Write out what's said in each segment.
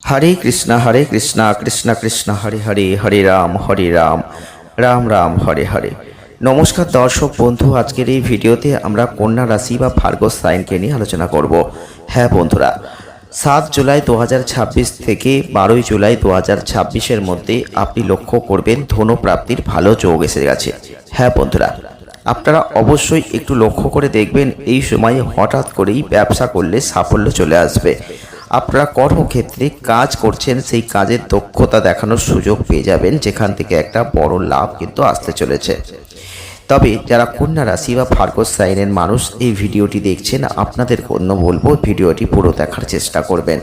হরে কৃষ্ণা কৃষ্ণ কৃষ্ণ হরে হরে হরে রাম রাম রাম হরে হরে। নমস্কার দর্শক বন্ধু, আজকের এই ভিডিওতে আমরা কন্যা রাশি বা ভার্গো সাইনকে নিয়ে আলোচনা করব। হ্যাঁ বন্ধুরা, 7 জুলাই 2026 থেকে 12 জুলাই 2026-এর মধ্যে আপনি লক্ষ্য করবেন ধন প্রাপ্তির ভালো যোগ এসে গেছে। হ্যাঁ বন্ধুরা, আপনারা অবশ্যই একটু লক্ষ্য করে দেখবেন, এই সময়ে হঠাৎ করেই ব্যবসা করলে সাফল্য চলে আসবে। আপনারা কর্মক্ষেত্রে কাজ করছেন, সেই কাজের দক্ষতা দেখানোর সুযোগ পেয়ে যাবেন, যেখান থেকে একটা বড় লাভ কিন্তু আসতে চলেছে। তবে যারা কন্যা রাশি বা ভার্গো সাইনের মানুষ এই ভিডিওটি দেখছেন, আপনাদের জন্য বলবো ভিডিওটি পুরো দেখার চেষ্টা করবেন।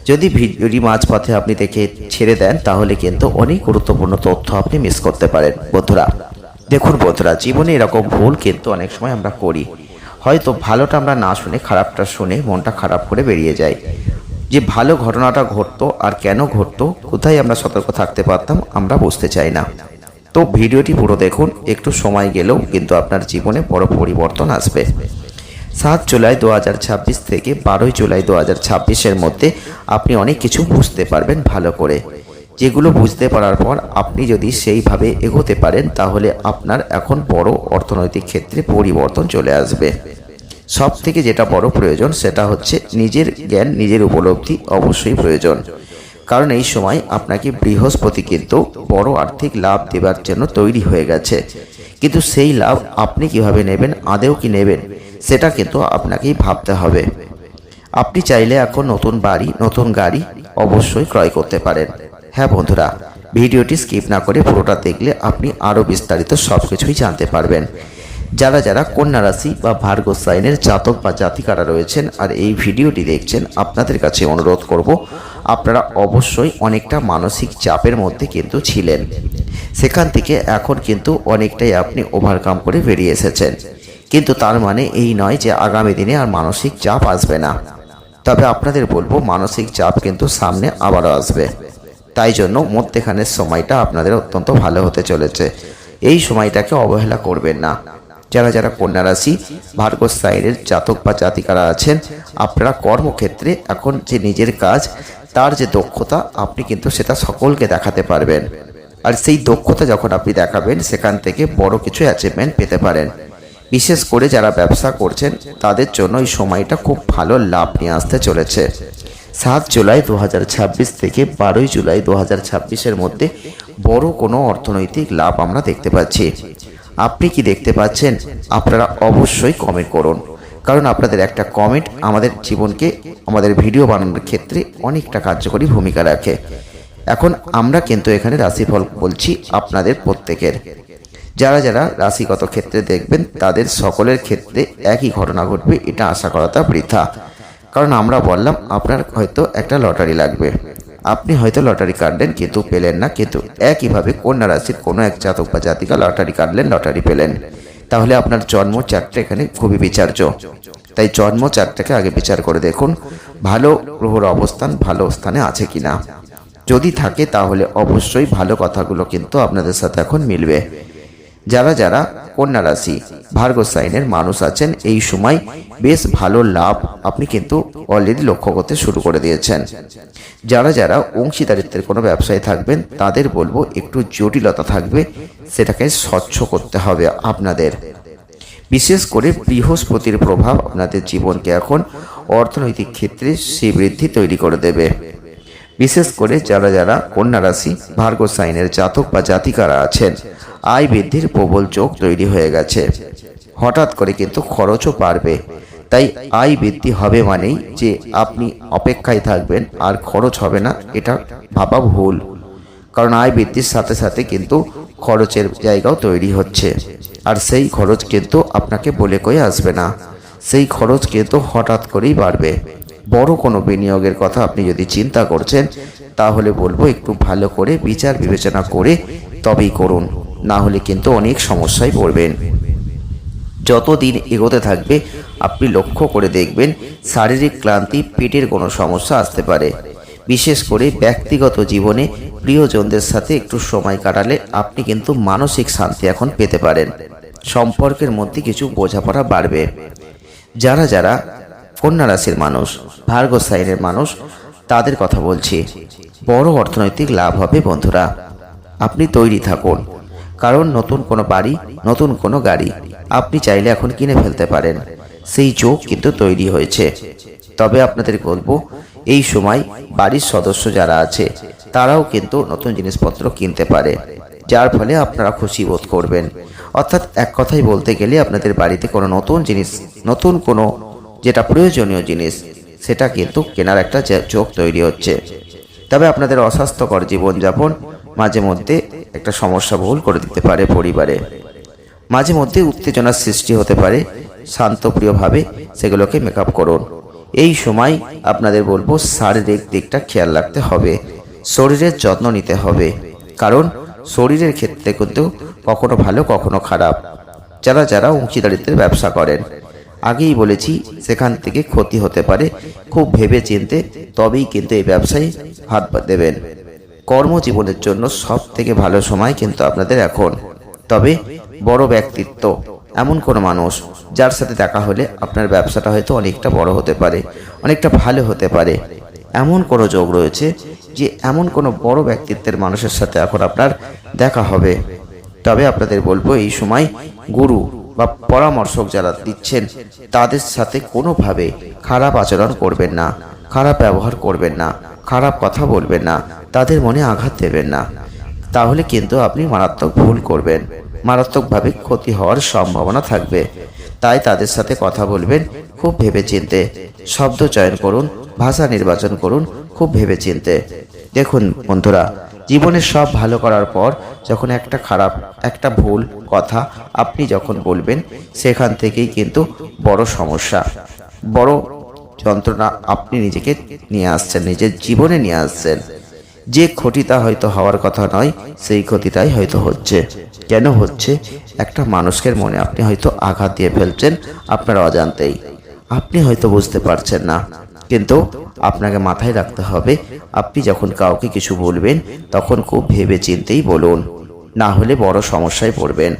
যদি ভিডিওটি মাঝপথে আপনি দেখে ছেড়ে দেন, তাহলে কিন্তু অনেক গুরুত্বপূর্ণ তথ্য আপনি মিস করতে পারেন। বন্ধুরা দেখুন, বন্ধুরা জীবনে এরকম ভুল কিন্তু অনেক সময় আমরা করি। হয়তো ভালোটা আমরা না শুনে খারাপটা শুনে মনটা খারাপ করে বেরিয়ে যাই। যে ভালো ঘটনাটা ঘটতো আর কেন ঘটতো, কোথায় আমরা সতর্ক থাকতে পারতাম, আমরা বুঝতে চাই না। তো ভিডিওটি পুরো দেখুন, একটু সময় গেলেও কিন্তু আপনার জীবনে বড় পরিবর্তন আসবে। 7 জুলাই 2026 থেকে 12 জুলাই 2026-এর মধ্যে আপনি অনেক কিছু বুঝতে পারবেন ভালো করে। যেগুলো বুঝতে পারার পর আপনি যদি সেইভাবে এগোতে পারেন, তাহলে আপনার এখন বড় অর্থনৈতিক ক্ষেত্রে পরিবর্তন চলে আসবে। সব থেকে যেটা বড় প্রয়োজন সেটা হচ্ছে নিজের জ্ঞান, নিজের উপলব্ধি অবশ্যই প্রয়োজন। কারণ এই সময় আপনাকে বৃহস্পতি কিন্তু বড় আর্থিক লাভ দেবার জন্য তৈরি হয়ে গেছে। কিন্তু সেই লাভ আপনি কিভাবে নেবেন, আদেও কি নেবেন, সেটা কিন্তু আপনাকেই ভাবতে হবে। আপনি চাইলে এখন নতুন বাড়ি, নতুন গাড়ি অবশ্যই ক্রয় করতে পারেন। হ্যাঁ বন্ধুরা, ভিডিওটি স্কিপ না করে পুরোটা দেখলে আপনি আরও বিস্তারিত সব কিছুই জানতে পারবেন। যারা যারা কন্যা রাশি বা ভার্গো সাইনের জাতক বা জাতিকারা রয়েছেন আর এই ভিডিওটি দেখছেন, আপনাদের কাছে অনুরোধ করব, আপনারা অবশ্যই অনেকটা মানসিক চাপের মধ্যে কিন্তু ছিলেন। সেখান থেকে এখন কিন্তু অনেকটাই আপনি ওভারকাম করে বেরিয়ে এসেছেন। কিন্তু তার মানে এই নয় যে আগামী দিনে আর মানসিক চাপ আসবে না। তবে আপনাদের বলবো, মানসিক চাপ কিন্তু সামনে আবারও আসবে। তাই জন্য মধ্যখানের সময়টা আপনাদের অত্যন্ত ভালো হতে চলেছে। এই সময়টাকে অবহেলা করবেন না। যারা যারা কন্যা রাশি ভার্গো সাইনের জাতক বা জাতিকারা আছেন, আপনারা কর্মক্ষেত্রে এখন যে নিজের কাজ, তার যে দক্ষতা, আপনি কিন্তু সেটা সকলকে দেখাতে পারবেন। আর সেই দক্ষতা যখন আপনি দেখাবেন, সেখান থেকে বড় কিছু অ্যাচিভমেন্ট পেতে পারেন। বিশেষ করে যারা ব্যবসা করছেন, তাদের জন্য এই সময়টা খুব ভালো লাভ নিয়ে আসতে চলেছে। 7 জুলাই 2026 থেকে 12 জুলাই 2026-এর মধ্যে বড় কোনো অর্থনৈতিক লাভ আমরা দেখতে পাচ্ছি। আপনি কি দেখতে পাচ্ছেন? আপনারা অবশ্যই কমেন্ট করুন, কারণ আপনাদের একটা কমেন্ট আমাদের জীবনকে, আমাদের ভিডিও বানানোর ক্ষেত্রে অনেকটা কার্যকরী ভূমিকা রাখে। এখন আমরা কিন্তু এখানে রাশিফল বলছি আপনাদের প্রত্যেকের। যারা যারা রাশিগত ক্ষেত্রে দেখবেন, তাদের সকলের ক্ষেত্রে একই ঘটনা ঘটবে, এটা আশা করাটা বৃথা। কারণ আমরা বললাম, আপনার হয়তো একটা লটারি লাগবে, আপনি হয়তো লটারি কাটলেন কিন্তু পেলেন না। কিন্তু একইভাবে কন্যা রাশির কোনো এক জাতক বা জাতিকা লটারি কাটলেন, লটারি পেলেন। তাহলে আপনার জন্ম চার্টটা এখানে খুবই বিচার্য। তাই জন্ম চার্টটাকে আগে বিচার করে দেখুন, ভালো গ্রহর অবস্থান ভালো স্থানে আছে কিনা। যদি থাকে তাহলে অবশ্যই ভালো কথাগুলো কিন্তু আপনাদের সাথে এখন মিলবে। যারা যারা কন্যা রাশি ভার্গো সাইনের মানুষ আছেন, এই সময় বেশ ভালো লাভ আপনি কিন্তু অলরেডি লক্ষ্য করতে শুরু করে দিয়েছেন। যারা যারা অংশীদারিত্বের কোনো ব্যবসায় থাকবেন, তাদের বলবো একটু জটিলতা থাকবে, সেটাকে স্বচ্ছ করতে হবে আপনাদের। বিশেষ করে বৃহস্পতির প্রভাব আপনাদের জীবনকে এখন অর্থনৈতিক ক্ষেত্রে শ্রীবৃদ্ধি তৈরি করে দেবে। বিশেষ করে যারা যারা কন্যা রাশি ভার্গো সাইনের জাতক বা জাতিকারা আছেন, আয় বৃদ্ধির প্রবল যোগ তৈরি হয়ে গেছে। হঠাৎ করে কিন্তু খরচও বাড়বে। তাই আয় বৃদ্ধি হবে মানেই যে আপনি অপেক্ষায় থাকবেন আর খরচ হবে না, এটা ভাবা ভুল। কারণ আয় বৃদ্ধির সাথে সাথে কিন্তু খরচের জায়গাও তৈরি হচ্ছে। আর সেই খরচ কিন্তু আপনাকে বলে কয়ে আসবে না, সেই খরচ কিন্তু হঠাৎ করেই বাড়বে। বড় কোনো বিনিয়োগের কথা আপনি যদি চিন্তা করছেন, তাহলে বলবো একটু ভালো করে বিচার বিবেচনা করে তবেই করুন, না হলে কিন্তু অনেক সমস্যায় পড়বেন। যত দিন এগোতে থাকবে আপনি লক্ষ্য করে দেখবেন, শারীরিক ক্লান্তি, পেটের কোনো সমস্যা আসতে পারে। বিশেষ করে ব্যক্তিগত জীবনে প্রিয়জনদের সাথে একটু সময় কাটালে আপনি কিন্তু মানসিক শান্তি এখন পেতে পারেন। সম্পর্কের মধ্যে কিছু বোঝাপড়া বাড়বে। যারা যারা কন্যা রাশির মানুষ ভার্গো সাইনের মানুষ, তাদের কথা বলছি। বড় অর্থনৈতিক লাভ হবে বন্ধুরা। আপনি তৈরি থাকুন, কারণ নতুন কোনো বাড়ি, নতুন কোনো গাড়ি আপনি চাইলে এখন কিনে ফেলতে পারেন। সেই যোগ কিন্তু তৈরি হয়েছে। তবে আপনাদের বলবো, এই সময় বাড়ির সদস্য যারা আছে তারাও কিন্তু নতুন জিনিসপত্র কিনতে পারে, যার ফলে আপনারা খুশি বোধ করবেন। অর্থাৎ এক কথাই বলতে গেলে আপনাদের বাড়িতে কোনো নতুন জিনিস, নতুন কোনো যেটা প্রয়োজনীয় জিনিস, সেটা কিন্তু কেনার একটা যোগ তৈরি হচ্ছে। তবে আপনাদের অস্বাস্থ্যকর জীবনযাপন মাঝে মধ্যে একটা সমস্যা বহুল করে দিতে পারে পরিবারে। মাঝে মধ্যে উত্তেজনার সৃষ্টি হতে পারে, শান্তপ্রিয়ভাবে সেগুলোকে মেকআপ করুন। এই সময় আপনাদের বলবো শারীরিক দিকটা খেয়াল রাখতে হবে, শরীরের যত্ন নিতে হবে, কারণ শরীরের ক্ষেত্রে কিন্তু কখনো ভালো কখনো খারাপ। যারা অংশীদারিত্বের ব্যবসা করেন, আগেই বলেছি সেখান থেকে ক্ষতি হতে পারে। খুব ভেবে চিনতে তবেই কিন্তু এই ব্যবসায় হাত দেবেন। কর্মজীবনের জন্য সব থেকে ভালো সময় কিন্তু আপনাদের এখন। তবে বড় ব্যক্তিত্ব, এমন কোনো মানুষ যার সাথে দেখা হলে আপনার ব্যবসাটা হয়তো অনেকটা বড় হতে পারে, অনেকটা ভালো হতে পারে, এমন কোনো যোগ রয়েছে যে এমন কোনো বড় ব্যক্তিত্বের মানুষের সাথে এখন আপনার দেখা হবে। তবে আপনাদের বলবো, এই সময় গুরু বা পরামর্শক যারা দিচ্ছেন তাদের সাথে কোনোভাবে খারাপ আচরণ করবেন না, খারাপ ব্যবহার করবেন না, খারাপ কথা বলবেন না, তাদের মনে আঘাত দেবেন না। তাহলে কিন্তু আপনি মারাত্মক ভুল করবেন, মারাত্মকভাবে ক্ষতি হওয়ার সম্ভাবনা থাকবে। তাই তাদের সাথে কথা বলবেন খুব ভেবেচিন্তে, শব্দ চয়ন করুন, ভাষা নির্বাচন করুন খুব ভেবেচিন্তে। দেখুন বন্ধুরা, জীবনে সব ভালো করার পর যখন একটা খারাপ, একটা ভুল কথা আপনি যখন বলবেন, সেখান থেকেই কিন্তু বড় সমস্যা, বড় যন্ত্রণা আপনি নিজেকে নিয়ে আসছেন, নিজের জীবনে নিয়ে আসছেন। যে ক্ষতিটা হয়তো হওয়ার কথা নয়, সেই ক্ষতিটাই হয়তো হচ্ছে। কেন হচ্ছে? একটা মানুষের মনে আপনি হয়তো আঘাত দিয়ে ফেলছেন আপনার অজান্তেই, আপনি হয়তো বুঝতে পারছেন না। কিন্তু আপনাকে মাথায় রাখতে হবে, আপনি যখন কাউকে কিছু বলবেন তখন খুব ভেবে চিন্তেই বলুন, না হলে বড় সমস্যায় পড়বেন।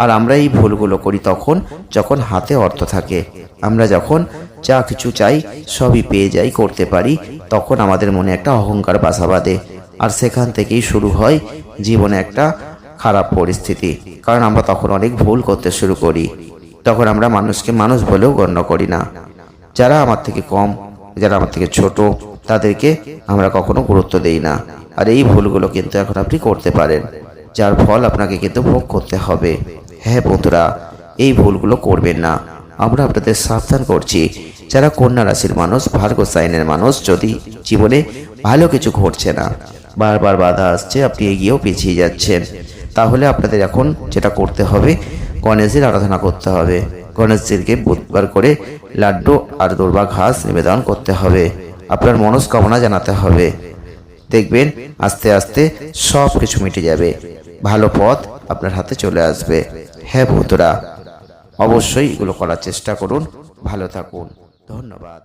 আর আমরা এই ভুলগুলো করি তখন যখন হাতে অর্থ থাকে। আমরা যখন যা কিছু চাই সবই পেয়ে যাই, করতে পারি, তখন আমাদের মনে একটা অহংকার বাসা বাঁধে। আর সেখান থেকেই শুরু হয় জীবনে একটা খারাপ পরিস্থিতি, কারণ আমরা তখন অনেক ভুল করতে শুরু করি। তখন আমরা মানুষকে মানুষ বলেও গণ্য করি না। যারা আমার থেকে কম, যারা আমার থেকে ছোট, তাদেরকে আমরা কখনো গুরুত্ব দেই না। আর এই ভুলগুলো কিন্তু এখন আপনি করতে পারেন, যার ফল আপনাকে কিন্তু ভোগ করতে হবে। হ্যাঁ বন্ধুরা, এই ভুলগুলো করবেন না। আমরা আপনাদের সাবধান করছি, যারা কন্যা রাশির মানুষ, ভার্গো সাইনের মানুষ, যদি জীবনে ভালো কিছু ঘটছে না, বারবার বাধা আসছে, আপনি এগিয়েও পিছিয়ে যাচ্ছেন, তাহলে আপনাদের এখন যেটা করতে হবে, গণেশের আরাধনা করতে হবে। গণেশজিকে বুধবার করে লাড্ডু আর দুর্বা ঘাস নিবেদন করতে হবে, আপনার মনস্কামনা জানাতে হবে। দেখবেন আস্তে আস্তে সব কিছু মিটে যাবে, ভালো পথ আপনার হাতে চলে আসবে। হ্যাঁ বন্ধুরা, অবশ্যই এগুলো করার চেষ্টা করুন। ভালো থাকুন, ধন্যবাদ।